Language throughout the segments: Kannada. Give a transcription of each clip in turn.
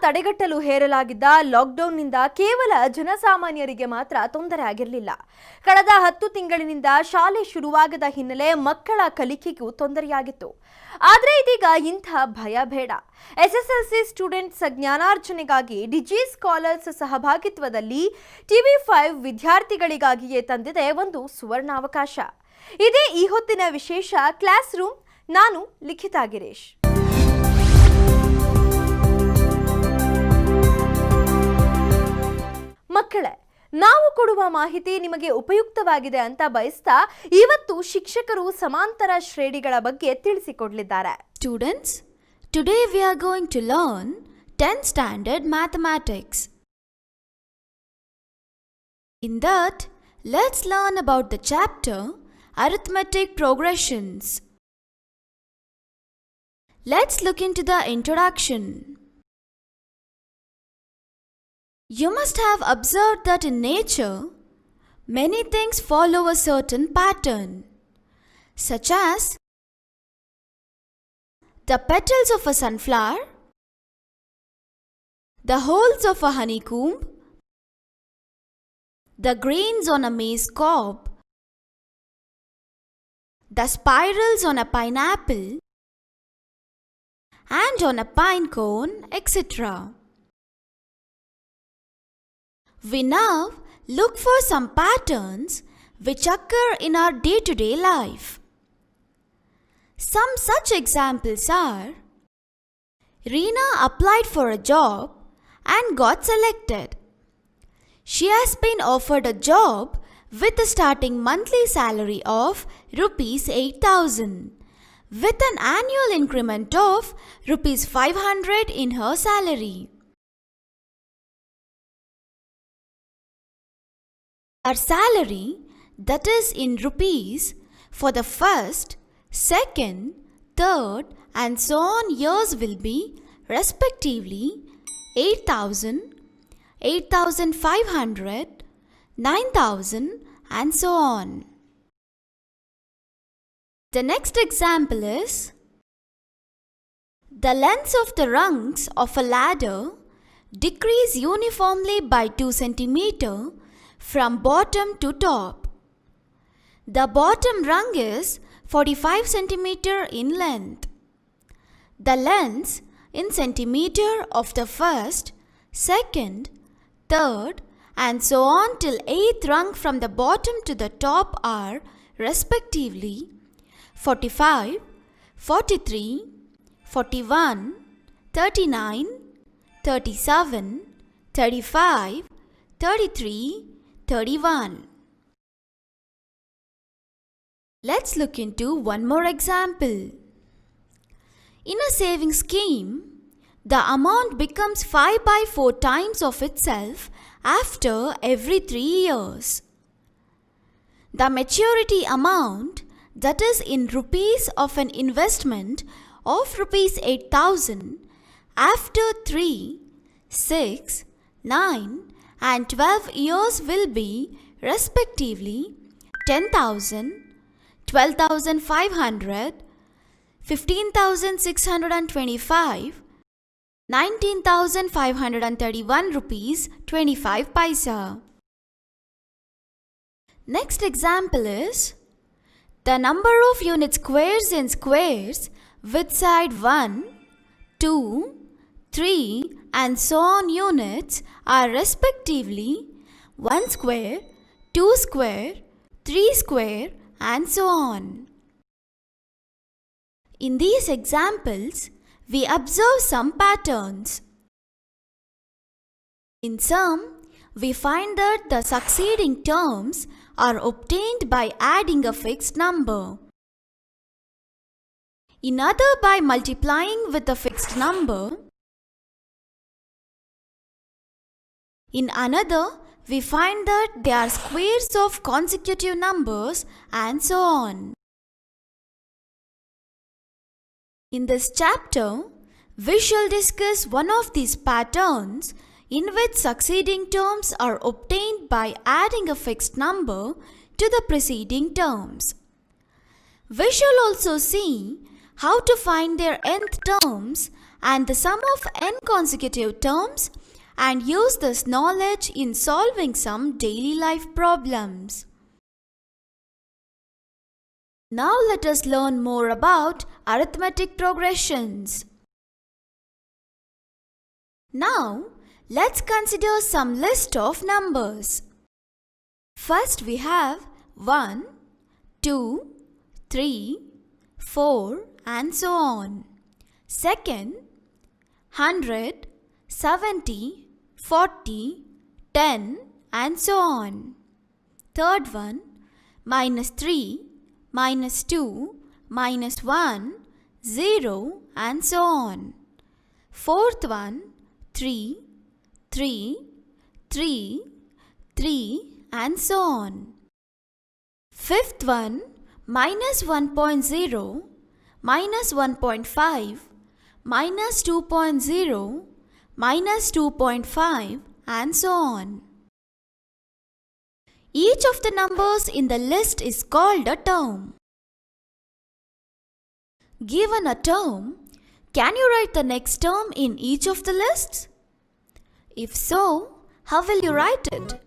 ತಡೆಗಟ್ಟಲು ಹೇರಲಾಗಿದ್ದ ಲಾಕ್ಡೌನ್ನಿಂದ ಕೇವಲ ಜನಸಾಮಾನ್ಯರಿಗೆ ಮಾತ್ರ ತೊಂದರೆ ಆಗಿರಲಿಲ್ಲ. ಕಳೆದ 10 ತಿಂಗಳಿನಿಂದ ಶಾಲೆ ಶುರುವಾಗದ ಹಿನ್ನೆಲೆ ಮಕ್ಕಳ ಕಲಿಕೆಗೂ ತೊಂದರೆಯಾಗಿತ್ತು. ಆದರೆ ಇದೀಗ ಇಂಥ ಭಯ ಬೇಡ. ಎಸ್ಎಸ್ಎಲ್ಸಿ ಸ್ಟೂಡೆಂಟ್ಸ್ ಜ್ಞಾನಾರ್ಜನೆಗಾಗಿ ಡಿಜಿ ಸ್ಕಾಲರ್ಸ್ ಸಹಭಾಗಿತ್ವದಲ್ಲಿ TV5 ವಿದ್ಯಾರ್ಥಿಗಳಿಗಾಗಿಯೇ ತಂದಿದೆ ಒಂದು ಸುವರ್ಣಾವಕಾಶ. ಇದೇ ಈ ಹೊತ್ತಿನ ವಿಶೇಷ ಕ್ಲಾಸ್ ರೂಮ್. ನಾನು ಲಿಖಿತಾ ಗಿರೀಶ್. ಮಕ್ಕಳೇ, ನಾವು ಕೊಡುವ ಮಾಹಿತಿ ನಿಮಗೆ ಉಪಯುಕ್ತವಾಗಿದೆ ಅಂತ ಬಯಸ್ತಾ ಇವತ್ತು ಶಿಕ್ಷಕರು ಸಮಾಂತರ ಶ್ರೇಣಿಗಳ ಬಗ್ಗೆ ತಿಳಿಸಿಕೊಡಲಿದ್ದಾರೆ. Students, today we are going to learn 10th standard mathematics. In that, let's learn about the chapter Arithmetic Progressions. Let's look into the introduction. You must have observed that in nature, many things follow a certain pattern, such as the petals of a sunflower, the holes of a honeycomb, the grains on a maize cob, the spirals on a pineapple, and on a pine cone, etc. We now look for some patterns which occur in our day-to-day life. Some such examples are: Reena applied for a job and got selected. She has been offered a job with a starting monthly salary of rupees 8,000 with an annual increment of rupees 500 in her salary. Her salary, that is in rupees, for the first, second, third and so on years will be respectively 8,000, 8,500, 9,000 and so on. The next example is: the lengths of the rungs of a ladder decrease uniformly by 2 cm from bottom to top. The bottom rung is 45 cm in length. The lengths in centimeter of the first, second, third and so on till 8th rung from the bottom to the top are respectively 45, 43, 41, 39, 37, 35, 33, 31. Let's look into one more example. In a saving scheme, the amount becomes 5 by 4 times of itself after every 3 years. The maturity amount, that is in rupees, of an investment of rupees 8,000 after 3, 6, 9 and 12 years will be respectively 10,000, 12,500, 15,625, 19,531 rupees 25 paisa. Next example is: the number of unit squares in squares with side 1, 2, 3 and so on units are respectively 1 square, 2 square, 3 square and so on. In these examples, we observe some patterns. In some, we find that the succeeding terms are obtained by adding a fixed number. In other, by multiplying with a fixed number. In another, we find that they are squares of consecutive numbers and so on. In this chapter, we shall discuss one of these patterns in which succeeding terms are obtained by adding a fixed number to the preceding terms. We shall also see how to find their nth terms and the sum of n consecutive terms and use this knowledge in solving some daily life problems. Now let us learn more about arithmetic progressions. Now let's consider some list of numbers. First we have 1, 2, 3, 4 and so on. Second, 100, 70, 40, 10 and so on. Third one, -3, -2, -1, 0 and so on. Fourth one, 3, 3, 3, 3 and so on. Fifth one, -1.0, -1.5, -2.0, -2.5 and so on. Each of the numbers in the list is called a term. Given a term, can you write the next term in each of the lists? If so, how will you write it?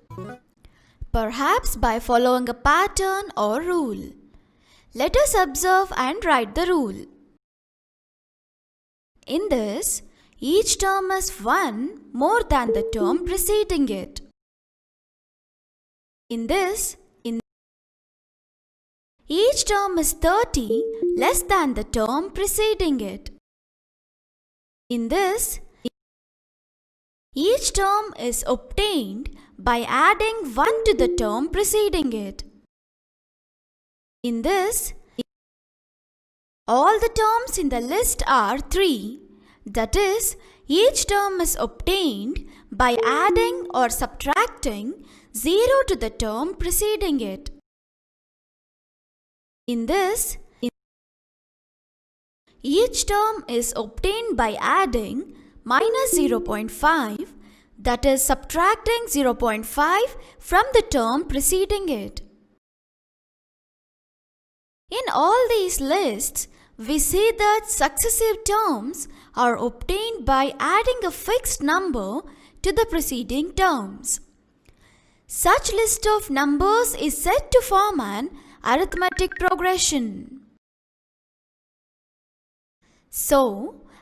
Perhaps by following a pattern or rule. Let us observe and write the rule. In this, each term is 1 more than the term preceding it. In this, each term is 30 less than the term preceding it. In this, each term is obtained by adding 1 to the term preceding it. In this, all the terms in the list are 3, that is, each term is obtained by adding or subtracting 0 to the term preceding it. In this, each term is obtained by adding -0.5, that is subtracting 0.5 from the term preceding it. In all these lists, we see that successive terms are obtained by adding a fixed number to the preceding terms. Such list of numbers is said to form an arithmetic progression. So,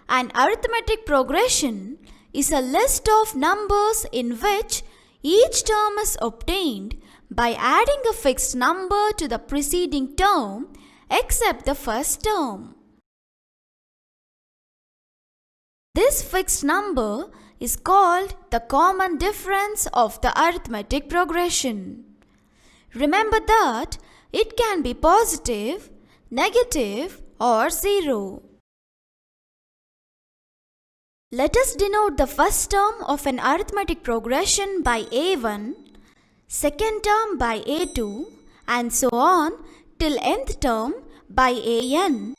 an arithmetic progression is a list of numbers in which each term is obtained by adding a fixed number to the preceding term except the first term. This fixed number is called the common difference of the arithmetic progression. Remember that it can be positive, negative or 0. Let us denote the first term of an arithmetic progression by A1, second term by A2 and so on till nth term by An,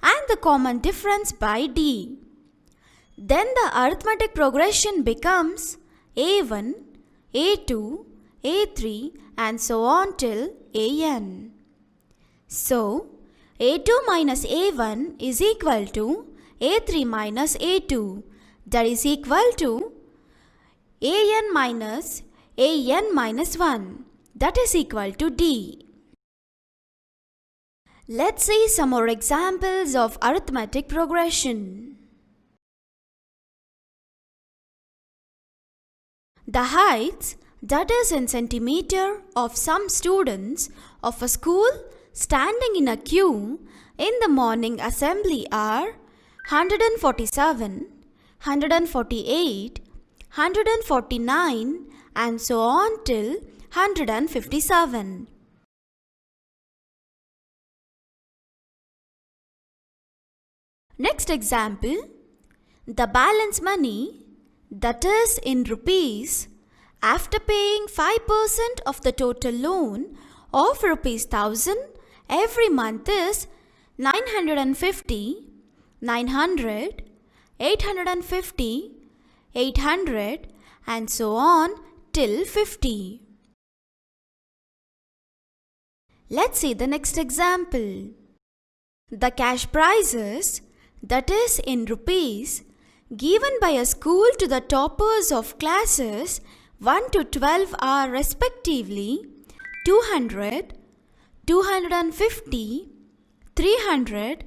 and the common difference by D. Then the arithmetic progression becomes A1, A2, A3 and so on till An. So, A2 minus A1 is equal to A3 minus A2, that is equal to An minus An minus 1, that is equal to D. Let's see some more examples of arithmetic progression. The heights, that is in centimeter, of some students of a school standing in a queue in the morning assembly are 147, 148, 149 and so on till 157. Next example, the balance money, that is in rupees, after paying 5% of the total loan of rupees 1000 every month is 950, 900, 850, 800 and so on till 50. Let's see the next example. The cash prizes, that is in rupees, given by a school to the toppers of classes 1 to 12 are respectively 200, 250, 300,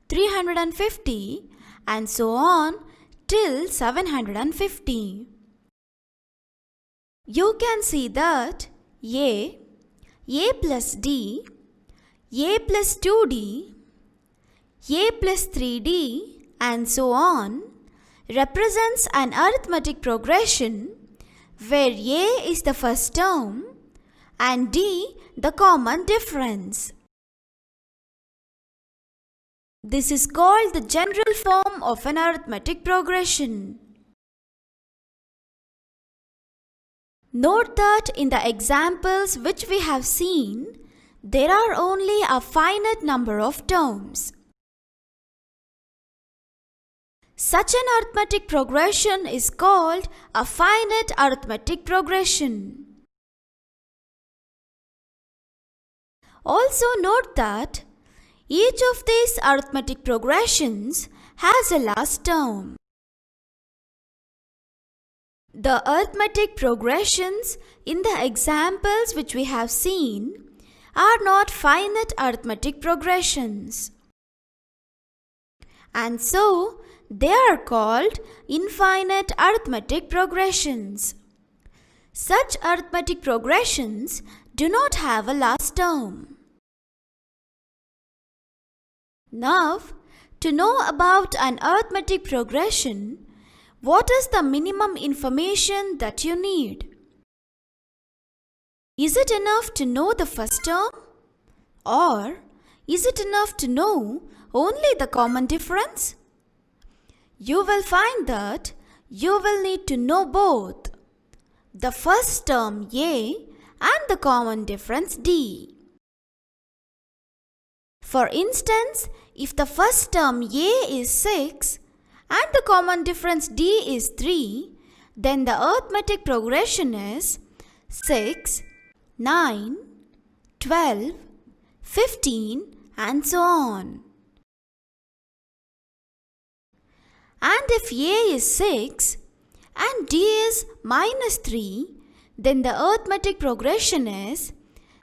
350 and so on till 750. You can see that A plus D, A plus 2D, A plus 3D and so on represents an arithmetic progression where A is the first term and D the common difference. This is called the general form of an arithmetic progression. Note that in the examples which we have seen, there are only a finite number of terms. Such an arithmetic progression is called a finite arithmetic progression. Also note that each of these arithmetic progressions has a last term. The arithmetic progressions in the examples which we have seen are not finite arithmetic progressions, and so they are called infinite arithmetic progressions. Such arithmetic progressions do not have a last term. Now, to know about an arithmetic progression, what is the minimum information that you need? Is it enough to know the first term? Or is it enough to know only the common difference? You will find that you will need to know both the first term A and the common difference D. For instance, if the first term A is 6 and the common difference D is 3, then the arithmetic progression is 6, 9, 12, 15 and so on. And if A is 6 and D is minus 3, then the arithmetic progression is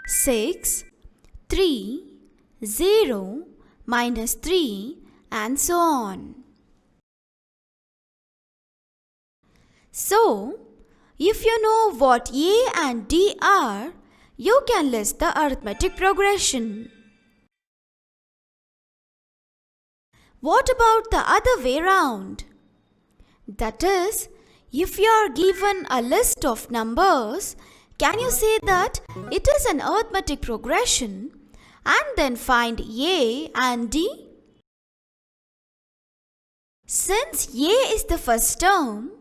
6, 3, 0, minus 3 and so on. So, if you know what A and D are, you can list the arithmetic progression. What about the other way round? That is, if you are given a list of numbers, can you say that it is an arithmetic progression and then find A and D? Since A is the first term,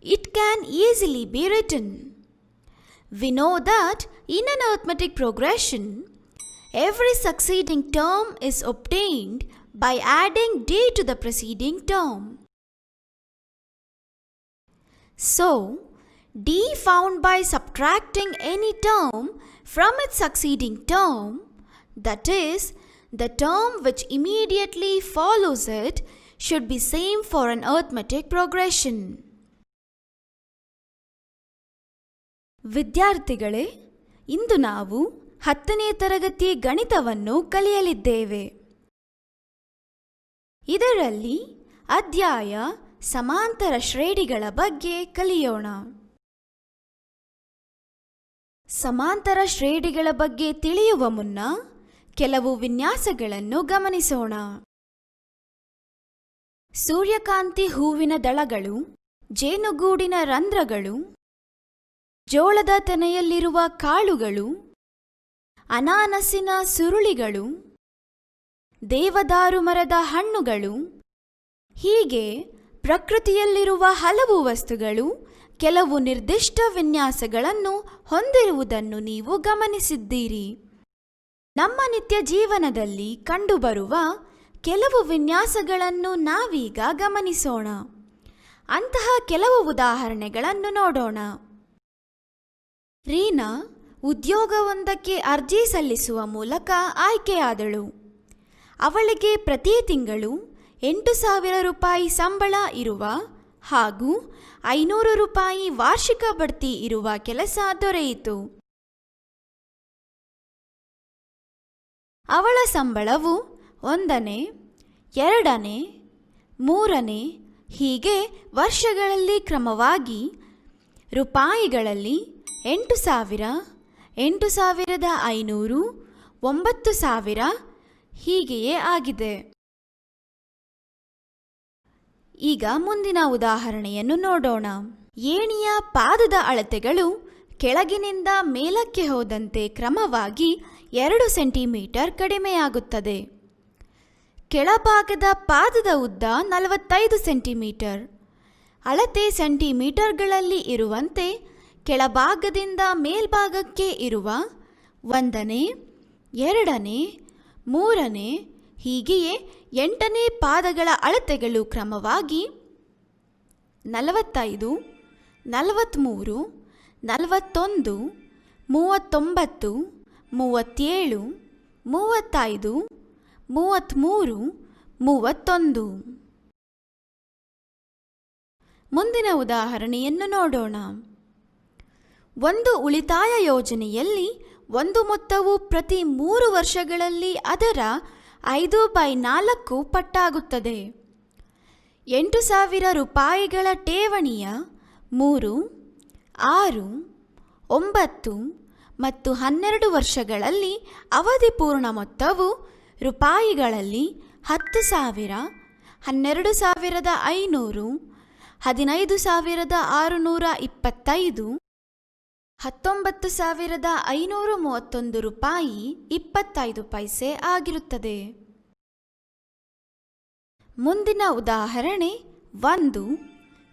it can easily be written. We know that in an arithmetic progression, every succeeding term is obtained by adding D to the preceding term. So, D found by subtracting any term from its succeeding term, that is, the term which immediately follows it, should be same for an arithmetic progression. ವಿದ್ಯಾರ್ಥಿಗಳೇ, ಇಂದು ನಾವು 10ನೇ ತರಗತಿ ಗಣಿತವನ್ನು ಕಲಿಯಲಿದ್ದೇವೆ. ಇದರಲ್ಲಿ ಅಧ್ಯಾಯ ಸಮಾಂತರ ಶ್ರೇಣಿಗಳ ಬಗ್ಗೆ ಕಲಿಯೋಣ. ಸಮಾಂತರ ಶ್ರೇಣಿಗಳ ಬಗ್ಗೆ ತಿಳಿಯುವ ಮುನ್ನ ಕೆಲವು ವಿನ್ಯಾಸಗಳನ್ನು ಗಮನಿಸೋಣ. ಸೂರ್ಯಕಾಂತಿ ಹೂವಿನ ದಳಗಳು, ಜೇನುಗೂಡಿನ ರಂಧ್ರಗಳು, ಜೋಳದ ತೆನೆಯಲ್ಲಿರುವ ಕಾಳುಗಳು, ಅನಾನಸಿನ ಸುರುಳಿಗಳು, ದೇವದಾರು ಮರದ ಹಣ್ಣುಗಳು, ಹೀಗೆ ಪ್ರಕೃತಿಯಲ್ಲಿರುವ ಹಲವು ವಸ್ತುಗಳು ಕೆಲವು ನಿರ್ದಿಷ್ಟ ವಿನ್ಯಾಸಗಳನ್ನು ಹೊಂದಿರುವುದನ್ನು ನೀವು ಗಮನಿಸಿದ್ದೀರಿ. ನಮ್ಮ ನಿತ್ಯ ಜೀವನದಲ್ಲಿ ಕಂಡುಬರುವ ಕೆಲವು ವಿನ್ಯಾಸಗಳನ್ನು ನಾವೀಗ ಗಮನಿಸೋಣ. ಅಂತಹ ಕೆಲವು ಉದಾಹರಣೆಗಳನ್ನು ನೋಡೋಣ. ರೀನಾ ಉದ್ಯೋಗವೊಂದಕ್ಕೆ ಅರ್ಜಿ ಸಲ್ಲಿಸುವ ಮೂಲಕ ಆಯ್ಕೆಯಾದಳು. ಅವಳಿಗೆ ಪ್ರತಿ ತಿಂಗಳು 8,000 ರೂಪಾಯಿ ಸಂಬಳ ಇರುವ ಹಾಗೂ 500 ರೂಪಾಯಿ ವಾರ್ಷಿಕ ಬಡ್ತಿ ಇರುವ ಕೆಲಸ ದೊರೆಯಿತು. ಅವಳ ಸಂಬಳವು 1ನೇ, 2ನೇ, 3ನೇ ಹೀಗೆ ವರ್ಷಗಳಲ್ಲಿ ಕ್ರಮವಾಗಿ ರೂಪಾಯಿಗಳಲ್ಲಿ 8,000, 8,500, 9,000 ಹೀಗೆಯೇ ಆಗಿದೆ. ಈಗ ಮುಂದಿನ ಉದಾಹರಣೆಯನ್ನು ನೋಡೋಣ. ಏಣಿಯ ಪಾದದ ಅಳತೆಗಳು ಕೆಳಗಿನಿಂದ ಮೇಲಕ್ಕೆ ಹೋದಂತೆ ಕ್ರಮವಾಗಿ 2 ಸೆಂಟಿಮೀಟರ್ ಕಡಿಮೆಯಾಗುತ್ತದೆ. ಕೆಳಭಾಗದ ಪಾದದ ಉದ್ದ 45 ಸೆಂಟಿಮೀಟರ್. ಅಳತೆ ಸೆಂಟಿಮೀಟರ್ಗಳಲ್ಲಿ ಇರುವಂತೆ ಕೆಳಭಾಗದಿಂದ ಮೇಲ್ಭಾಗಕ್ಕೆ ಇರುವ 1ನೇ, 2ನೇ, 3ನೇ ಹೀಗೆಯೇ 8ನೇ ಪಾದಗಳ ಅಳತೆಗಳು ಕ್ರಮವಾಗಿ 45, 43, 41, 39, 37, 35, 33, 31. ಮುಂದಿನ ಉದಾಹರಣೆಯನ್ನು ನೋಡೋಣ. ಒಂದು ಉಳಿತಾಯ ಯೋಜನೆಯಲ್ಲಿ ಒಂದು ಮೊತ್ತವು ಪ್ರತಿ 3 ವರ್ಷಗಳಲ್ಲಿ ಅದರ 5/4 ಪಟ್ಟಾಗುತ್ತದೆ. 8,000 ರೂಪಾಯಿಗಳ ಠೇವಣಿಯ 3, 6, 9 ಮತ್ತು 12 ವರ್ಷಗಳಲ್ಲಿ ಅವಧಿ ಪೂರ್ಣ ಮೊತ್ತವು ರೂಪಾಯಿಗಳಲ್ಲಿ 10,000, 12,500, 15,625, 19,531 ರೂಪಾಯಿ 25 ಪೈಸೆ ಆಗಿರುತ್ತದೆ. ಮುಂದಿನ ಉದಾಹರಣೆ 1,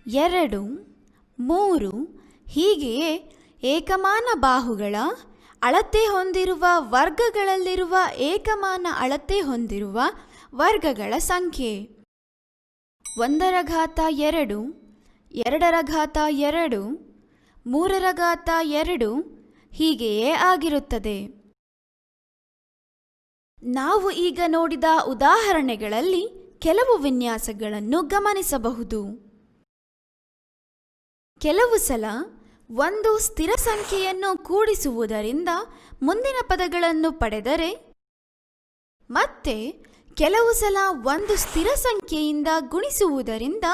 2, 3 ಹೀಗೆಯೇ ಏಕಮಾನ ಬಾಹುಗಳ ಅಳತೆ ಹೊಂದಿರುವ ವರ್ಗಗಳಲ್ಲಿರುವ ಏಕಮಾನ ಅಳತೆ ಹೊಂದಿರುವ ವರ್ಗಗಳ ಸಂಖ್ಯೆ 1/2, 2/2, 3/2 ಹೀಗೆಯೇ ಆಗಿರುತ್ತದೆ. ನಾವು ಈಗ ನೋಡಿದ ಉದಾಹರಣೆಗಳಲ್ಲಿ ಕೆಲವು ವಿನ್ಯಾಸಗಳನ್ನು ಗಮನಿಸಬಹುದು. ಕೆಲವು ಸಲ ಒಂದು ಸ್ಥಿರ ಸಂಖ್ಯೆಯನ್ನು ಕೂಡಿಸುವುದರಿಂದ ಮುಂದಿನ ಪದಗಳನ್ನು ಪಡೆದರೆ, ಮತ್ತೆ ಕೆಲವು ಸಲ ಒಂದು ಸ್ಥಿರ ಸಂಖ್ಯೆಯಿಂದ ಗುಣಿಸುವುದರಿಂದ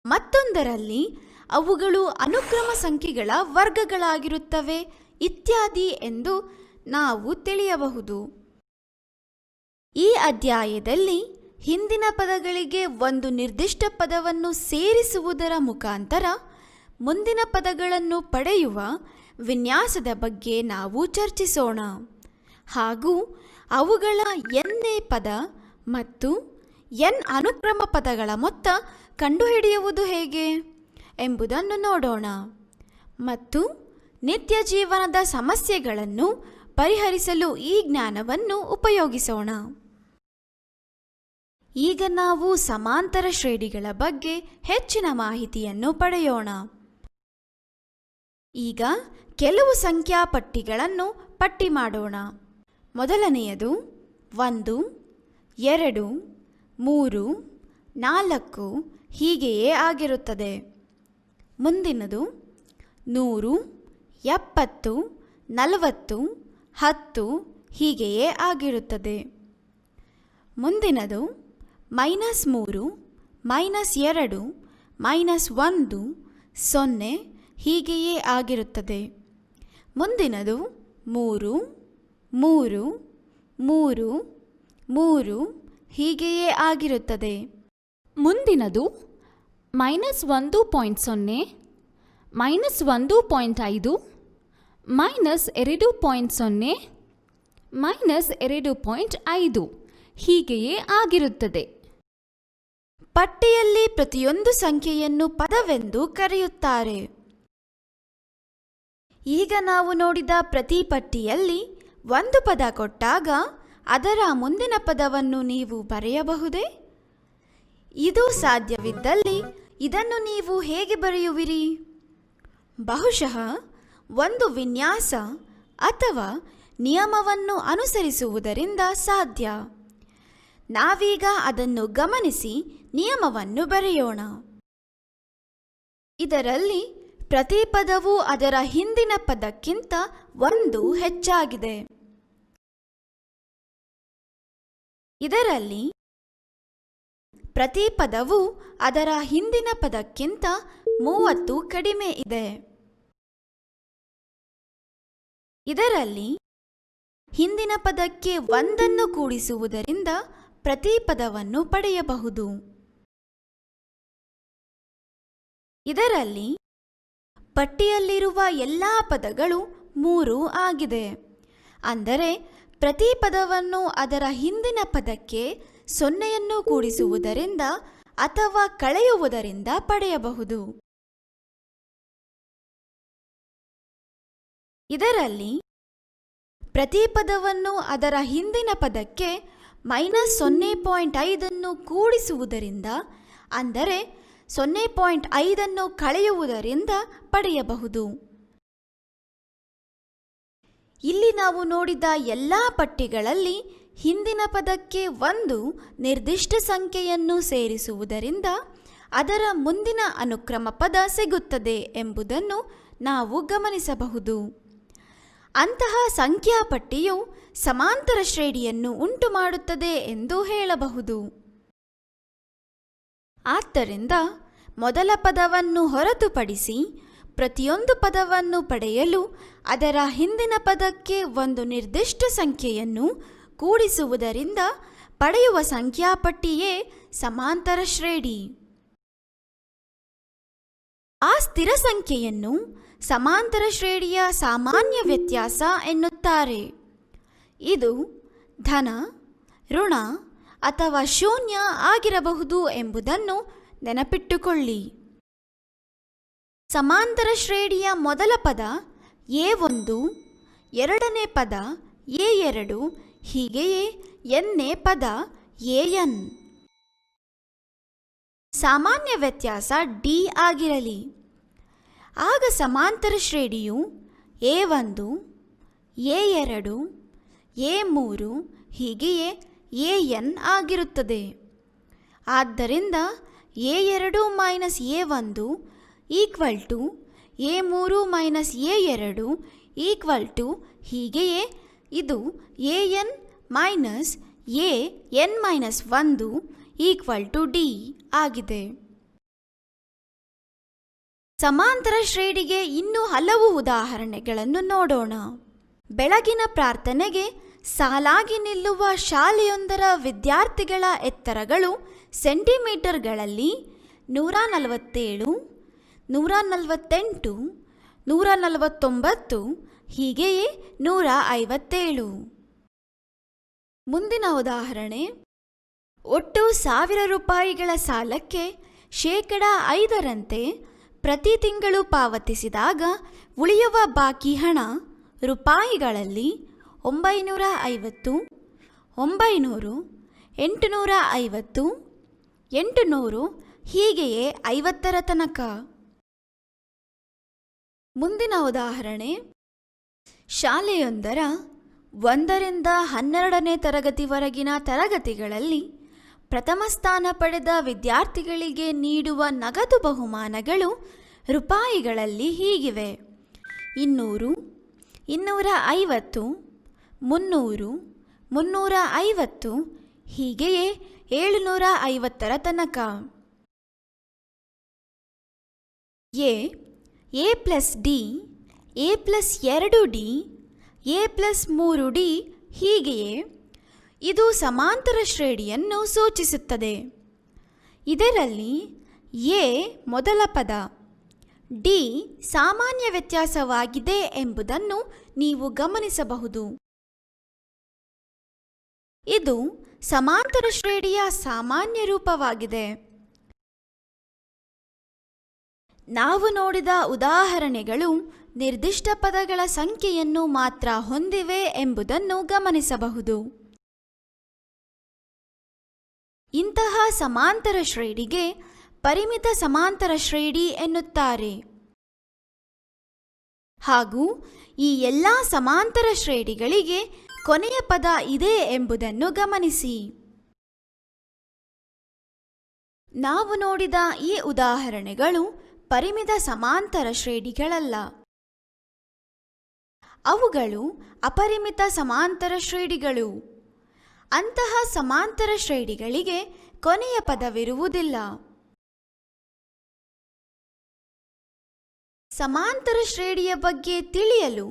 ಮತ್ತೊಂದರಲ್ಲಿ ಅವುಗಳು ಅನುಕ್ರಮ ಸಂಖ್ಯೆಗಳ ವರ್ಗಗಳಾಗಿರುತ್ತವೆ ಇತ್ಯಾದಿ ಎಂದು ನಾವು ತಿಳಿಯಬಹುದು. ಈ ಅಧ್ಯಾಯದಲ್ಲಿ ಹಿಂದಿನ ಪದಗಳಿಗೆ ಒಂದು ನಿರ್ದಿಷ್ಟ ಪದವನ್ನು ಸೇರಿಸುವುದರ ಮುಖಾಂತರ ಮುಂದಿನ ಪದಗಳನ್ನು ಪಡೆಯುವ ವಿನ್ಯಾಸದ ಬಗ್ಗೆ ನಾವು ಚರ್ಚಿಸೋಣ. ಹಾಗೂ ಅವುಗಳ nನೇ ಪದ ಮತ್ತು n ಅನುಕ್ರಮ ಪದಗಳ ಮೊತ್ತ ಕಂಡುಹಿಡಿಯುವುದು ಹೇಗೆ ಎಂಬುದನ್ನು ನೋಡೋಣ ಮತ್ತು ನಿತ್ಯ ಜೀವನದ ಸಮಸ್ಯೆಗಳನ್ನು ಪರಿಹರಿಸಲು ಈ ಜ್ಞಾನವನ್ನು ಉಪಯೋಗಿಸೋಣ. ಈಗ ನಾವು ಸಮಾಂತರ ಶ್ರೇಣಿಗಳ ಬಗ್ಗೆ ಹೆಚ್ಚಿನ ಮಾಹಿತಿಯನ್ನು ಪಡೆಯೋಣ. ಈಗ ಕೆಲವು ಸಂಖ್ಯಾ ಪಟ್ಟಿಗಳನ್ನು ಪಟ್ಟಿ ಮಾಡೋಣ. ಮೊದಲನೆಯದು 1, 2, 3, 4 ಹೀಗೆಯೇ ಆಗಿರುತ್ತದೆ. ಮುಂದಿನದು 100, 70, 40, 10 ಹೀಗೆಯೇ ಆಗಿರುತ್ತದೆ. ಮುಂದಿನದು -3, -2, -1, 0 ಹೀಗೆಯೇ ಆಗಿರುತ್ತದೆ. ಮುಂದಿನದು 3, 3, 3, 3 ಹೀಗೆಯೇ ಆಗಿರುತ್ತದೆ. ಮುಂದಿನದು -1.0, -1.5, -2.0, -2.5 ಹೀಗೆಯೇ ಆಗಿರುತ್ತದೆ. ಪಟ್ಟಿಯಲ್ಲಿ ಪ್ರತಿಯೊಂದು ಸಂಖ್ಯೆಯನ್ನು ಪದವೆಂದು ಕರೆಯುತ್ತಾರೆ. ಈಗ ನಾವು ನೋಡಿದ ಪ್ರತಿ ಪಟ್ಟಿಯಲ್ಲಿ ಒಂದು ಪದ ಕೊಟ್ಟಾಗ ಅದರ ಮುಂದಿನ ಪದವನ್ನು ನೀವು ಬರೆಯಬಹುದೇ? ಇದು ಸಾಧ್ಯವಿದ್ದಲ್ಲಿ ಇದನ್ನು ನೀವು ಹೇಗೆ ಬರೆಯುವಿರಿ? ಬಹುಶಃ ಒಂದು ವಿನ್ಯಾಸ ಅಥವಾ ನಿಯಮವನ್ನು ಅನುಸರಿಸುವುದರಿಂದ ಸಾಧ್ಯ. ನಾವೀಗ ಅದನ್ನು ಗಮನಿಸಿ ನಿಯಮವನ್ನು ಬರೆಯೋಣ. ಇದರಲ್ಲಿ ಪ್ರತಿ ಪದವು ಅದರ ಹಿಂದಿನ ಪದಕ್ಕಿಂತ 1 ಹೆಚ್ಚಾಗಿದೆ. ಇದರಲ್ಲಿ ಪ್ರತಿ ಪದವು ಅದರ ಹಿಂದಿನ ಪದಕ್ಕಿಂತ 30 ಕಡಿಮೆ ಇದೆ. ಇದರಲ್ಲಿ ಹಿಂದಿನ ಪದಕ್ಕೆ 1 ಕೂಡಿಸುವುದರಿಂದ ಪ್ರತಿ ಪದವನ್ನು ಪಡೆಯಬಹುದು. ಇದರಲ್ಲಿ ಪಟ್ಟಿಯಲ್ಲಿರುವ ಎಲ್ಲ ಪದಗಳು 3 ಆಗಿದೆ. ಅಂದರೆ ಪ್ರತಿ ಪದವನ್ನು ಅದರ ಹಿಂದಿನ ಪದಕ್ಕೆ 0 ಕೂಡಿಸುವುದರಿಂದ ಅಥವಾ ಕಳೆಯುವುದರಿಂದ ಪಡೆಯಬಹುದು. ಇದರಲ್ಲಿ ಪ್ರತಿ ಪದವನ್ನು ಅದರ ಹಿಂದಿನ ಪದಕ್ಕೆ -0.5 ಕೂಡಿಸುವುದರಿಂದ ಅಂದರೆ 0.5 ಕಳೆಯುವುದರಿಂದ ಪಡೆಯಬಹುದು. ಇಲ್ಲಿ ನಾವು ನೋಡಿದ ಎಲ್ಲ ಪಟ್ಟಿಗಳಲ್ಲಿ ಹಿಂದಿನ ಪದಕ್ಕೆ 1 ನಿರ್ದಿಷ್ಟ ಸಂಖ್ಯೆಯನ್ನು ಸೇರಿಸುವುದರಿಂದ ಅದರ ಮುಂದಿನ ಅನುಕ್ರಮ ಪದ ಸಿಗುತ್ತದೆ ಎಂಬುದನ್ನು ನಾವು ಗಮನಿಸಬಹುದು. ಅಂತಹ ಸಂಖ್ಯಾ ಪಟ್ಟಿಯು ಸಮಾಂತರ ಶ್ರೇಣಿಯನ್ನು ಉಂಟುಮಾಡುತ್ತದೆ ಎಂದು ಹೇಳಬಹುದು. ಆದ್ದರಿಂದ ಮೊದಲ ಪದವನ್ನು ಹೊರತುಪಡಿಸಿ ಪ್ರತಿಯೊಂದು ಪದವನ್ನು ಪಡೆಯಲು ಅದರ ಹಿಂದಿನ ಪದಕ್ಕೆ 1 ನಿರ್ದಿಷ್ಟ ಸಂಖ್ಯೆಯನ್ನು ಕೂಡಿಸುವುದರಿಂದ ಪಡೆಯುವ ಸಂಖ್ಯಾಪಟ್ಟಿಯೇ ಸಮಾಂತರ ಶ್ರೇಣಿ. ಆ ಸ್ಥಿರ ಸಂಖ್ಯೆಯನ್ನು ಸಮಾಂತರ ಶ್ರೇಣಿಯ ಸಾಮಾನ್ಯ ವ್ಯತ್ಯಾಸ ಎನ್ನುತ್ತಾರೆ. ಇದು ಧನ, ಋಣ ಅಥವಾ ಶೂನ್ಯ ಆಗಿರಬಹುದು ಎಂಬುದನ್ನು ನೆನಪಿಟ್ಟುಕೊಳ್ಳಿ. ಸಮಾಂತರ ಶ್ರೇಣಿಯ ಮೊದಲ ಪದ A1, ಎರಡನೇ ಪದ A2, ಹೀಗೆಯೇ nನೇ ಪದ An. ಸಾಮಾನ್ಯ ವ್ಯತ್ಯಾಸ D ಆಗಿರಲಿ. ಆಗ ಸಮಾಂತರ ಶ್ರೇಣಿಯು A1, A2, A3 ಹೀಗೆಯೇ An ಆಗಿರುತ್ತದೆ. ಆದ್ದರಿಂದ A2 - A1 equal to A3 - A2 equal to ಹೀಗೆಯೇ ಇದು An - An-1 equal to D ಆಗಿದೆ. ಸಮಾಂತರ ಶ್ರೇಣಿಗೆ ಇನ್ನೂ ಹಲವು ಉದಾಹರಣೆಗಳನ್ನು ನೋಡೋಣ. ಬೆಳಗಿನ ಪ್ರಾರ್ಥನೆಗೆ ಸಾಲಾಗಿ ನಿಲ್ಲುವ ಶಾಲೆಯೊಂದರ ವಿದ್ಯಾರ್ಥಿಗಳ ಎತ್ತರಗಳು ಸೆಂಟಿಮೀಟರ್ಗಳಲ್ಲಿ 147, 148, 149 ಹೀಗೆಯೇ 157. ಮುಂದಿನ ಉದಾಹರಣೆ, ಒಟ್ಟು 1000 ರೂಪಾಯಿಗಳ ಸಾಲಕ್ಕೆ 5% ಪ್ರತಿ ತಿಂಗಳು ಪಾವತಿಸಿದಾಗ ಉಳಿಯುವ ಬಾಕಿ ಹಣ ರೂಪಾಯಿಗಳಲ್ಲಿ 950, 900, 850, 800 ಹೀಗೆಯೇ 50ರ ತನಕ. ಮುಂದಿನ ಉದಾಹರಣೆ, ಶಾಲೆಯೊಂದರ 1 ರಿಂದ 12ನೇ ತರಗತಿವರೆಗಿನ ತರಗತಿಗಳಲ್ಲಿ ಪ್ರಥಮ ಸ್ಥಾನ ಪಡೆದ ವಿದ್ಯಾರ್ಥಿಗಳಿಗೆ ನೀಡುವ ನಗದು ಬಹುಮಾನಗಳು ರೂಪಾಯಿಗಳಲ್ಲಿ ಹೀಗಿವೆ: 200, 250, 300, 350 ಹೀಗೆಯೇ 750ರ ತನಕ. A plus D, A plus 2D, A plus 3D ಹೀಗೆಯೇ ಇದು ಸಮಾಂತರ ಶ್ರೇಣಿಯನ್ನು ಸೂಚಿಸುತ್ತದೆ. ಇದರಲ್ಲಿ A ಮೊದಲ ಪದ, D ಸಾಮಾನ್ಯ ವ್ಯತ್ಯಾಸವಾಗಿದೆ ಎಂಬುದನ್ನು ನೀವು ಗಮನಿಸಬಹುದು. ಇದು ಸಮಾಂತರ ಶ್ರೇಣಿಯ ಸಾಮಾನ್ಯ ರೂಪವಾಗಿದೆ. ನಾವು ನೋಡಿದ ಉದಾಹರಣೆಗಳು ನಿರ್ದಿಷ್ಟ ಪದಗಳ ಸಂಖ್ಯೆಯನ್ನು ಮಾತ್ರ ಹೊಂದಿವೆ ಎಂಬುದನ್ನು ಗಮನಿಸಬಹುದು. ಇಂತಹ ಸಮಾಂತರ ಶ್ರೇಣಿಗೆ ಪರಿಮಿತ ಸಮಾಂತರ ಶ್ರೇಣಿ ಎನ್ನುತ್ತಾರೆ. ಹಾಗೂ ಈ ಎಲ್ಲ ಸಮಾಂತರ ಶ್ರೇಣಿಗಳಿಗೆ ಕೊನೆಯ ಪದ ಇದೆ ಎಂಬುದನ್ನು ಗಮನಿಸಿ. ನಾವು ನೋಡಿದ ಈ ಉದಾಹರಣೆಗಳು ಪರಿಮಿತ ಸಮಾಂತರ ಶ್ರೇಣಿಗಳಲ್ಲ. ಅವುಗಳು ಅಪರಿಮಿತ ಸಮಾಂತರ ಶ್ರೇಣಿಗಳು. ಅಂತಹ ಸಮಾಂತರ ಶ್ರೇಣಿಗಳಿಗೆ ಕೊನೆಯ ಪದವಿರುವುದಿಲ್ಲ. ಸಮಾಂತರ ಶ್ರೇಣಿಯ ಬಗ್ಗೆ ತಿಳಿಯಲು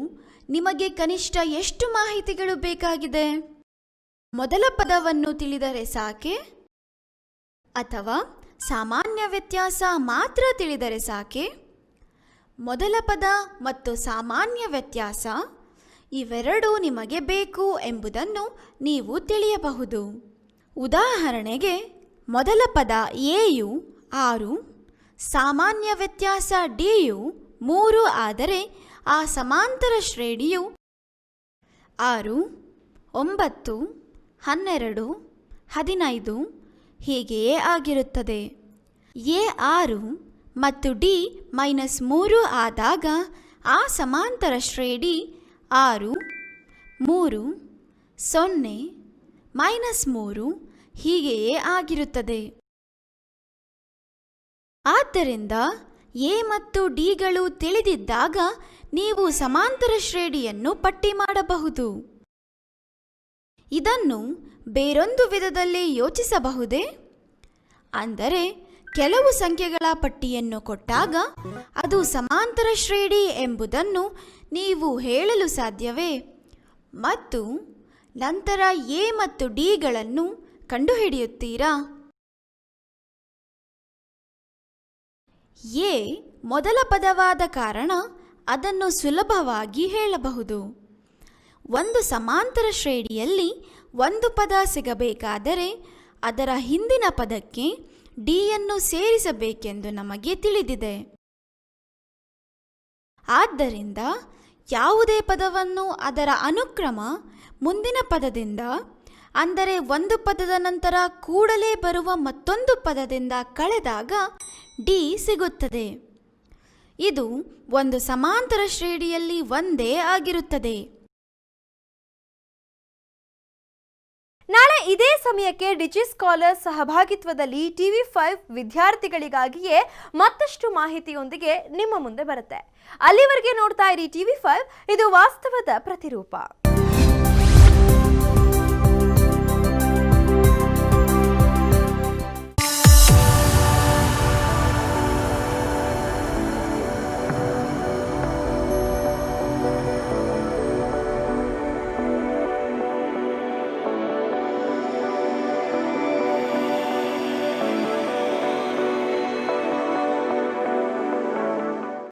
ನಿಮಗೆ ಕನಿಷ್ಠ ಎಷ್ಟು ಮಾಹಿತಿಗಳು ಬೇಕಾಗಿದೆ? ಮೊದಲ ಪದವನ್ನು ತಿಳಿದರೆ ಸಾಕೆ? ಅಥವಾ ಸಾಮಾನ್ಯ ವ್ಯತ್ಯಾಸ ಮಾತ್ರ ತಿಳಿದರೆ ಸಾಕೆ? ಮೊದಲ ಪದ ಮತ್ತು ಸಾಮಾನ್ಯ ವ್ಯತ್ಯಾಸ ಇವೆರಡೂ ನಿಮಗೆ ಬೇಕು ಎಂಬುದನ್ನು ನೀವು ತಿಳಿಯಬಹುದು. ಉದಾಹರಣೆಗೆ, ಮೊದಲ ಪದ ಎಯು 6, ಸಾಮಾನ್ಯ ವ್ಯತ್ಯಾಸ ಡಿಯು 3 ಆದರೆ ಆ ಸಮಾಂತರ ಶ್ರೇಣಿಯು 6, 9, 12, 15 ಹೀಗೆಯೇ ಆಗಿರುತ್ತದೆ. ಎ 6 ಮತ್ತು ಡಿ -3 ಆದಾಗ ಆ ಸಮಾಂತರ ಶ್ರೇಣಿ 6, 3, 0, -3 ಹೀಗೆಯೇ ಆಗಿರುತ್ತದೆ. ಆದ್ದರಿಂದ ಎ ಮತ್ತು ಡಿಗಳು ತಿಳಿದಿದ್ದಾಗ ನೀವು ಸಮಾಂತರ ಶ್ರೇಣಿಯನ್ನು ಪಟ್ಟಿ ಮಾಡಬಹುದು. ಇದನ್ನು ಬೇರೊಂದು ವಿಧದಲ್ಲಿ ಯೋಚಿಸಬಹುದೇ? ಅಂದರೆ ಕೆಲವು ಸಂಖ್ಯೆಗಳ ಪಟ್ಟಿಯನ್ನು ಕೊಟ್ಟಾಗ ಅದು ಸಮಾಂತರ ಶ್ರೇಣಿ ಎಂಬುದನ್ನು ನೀವು ಹೇಳಲು ಸಾಧ್ಯವೇ? ಮತ್ತು ನಂತರ ಎ ಮತ್ತು ಡಿಗಳನ್ನು ಕಂಡುಹಿಡಿಯುತ್ತೀರಾ? ಎ ಮೊದಲ ಪದವಾದ ಕಾರಣ ಅದನ್ನು ಸುಲಭವಾಗಿ ಹೇಳಬಹುದು. ಒಂದು ಸಮಾಂತರ ಶ್ರೇಣಿಯಲ್ಲಿ ಒಂದು ಪದ ಸಿಗಬೇಕಾದರೆ ಅದರ ಹಿಂದಿನ ಪದಕ್ಕೆ ಡಿಯನ್ನು ಸೇರಿಸಬೇಕೆಂದು ನಮಗೆ ತಿಳಿದಿದೆ. ಆದ್ದರಿಂದ ಯಾವುದೇ ಪದವನ್ನು ಅದರ ಅನುಕ್ರಮ ಮುಂದಿನ ಪದದಿಂದ, ಅಂದರೆ ಒಂದು ಪದದ ನಂತರ ಕೂಡಲೇ ಬರುವ ಮತ್ತೊಂದು ಪದದಿಂದ ಕಳೆದಾಗ ಡಿ ಸಿಗುತ್ತದೆ. ಇದು ಒಂದು ಸಮಾಂತರ ಶ್ರೇಣಿಯಲ್ಲಿ ಒಂದೇ ಆಗಿರುತ್ತದೆ. ನಾಳೆ ಇದೇ ಸಮಯಕ್ಕೆ ಡಿಜಿ ಸ್ಕಾಲರ್ ಸಹಭಾಗಿತ್ವದಲ್ಲಿ TV5 ವಿದ್ಯಾರ್ಥಿಗಳಿಗಾಗಿಯೇ ಮತ್ತಷ್ಟು ಮಾಹಿತಿಯೊಂದಿಗೆ ನಿಮ್ಮ ಮುಂದೆ ಬರುತ್ತೆ. ಅಲ್ಲಿವರೆಗೆ ನೋಡ್ತಾ ಇರಿ TV5, ಇದು ವಾಸ್ತವದ ಪ್ರತಿರೂಪ.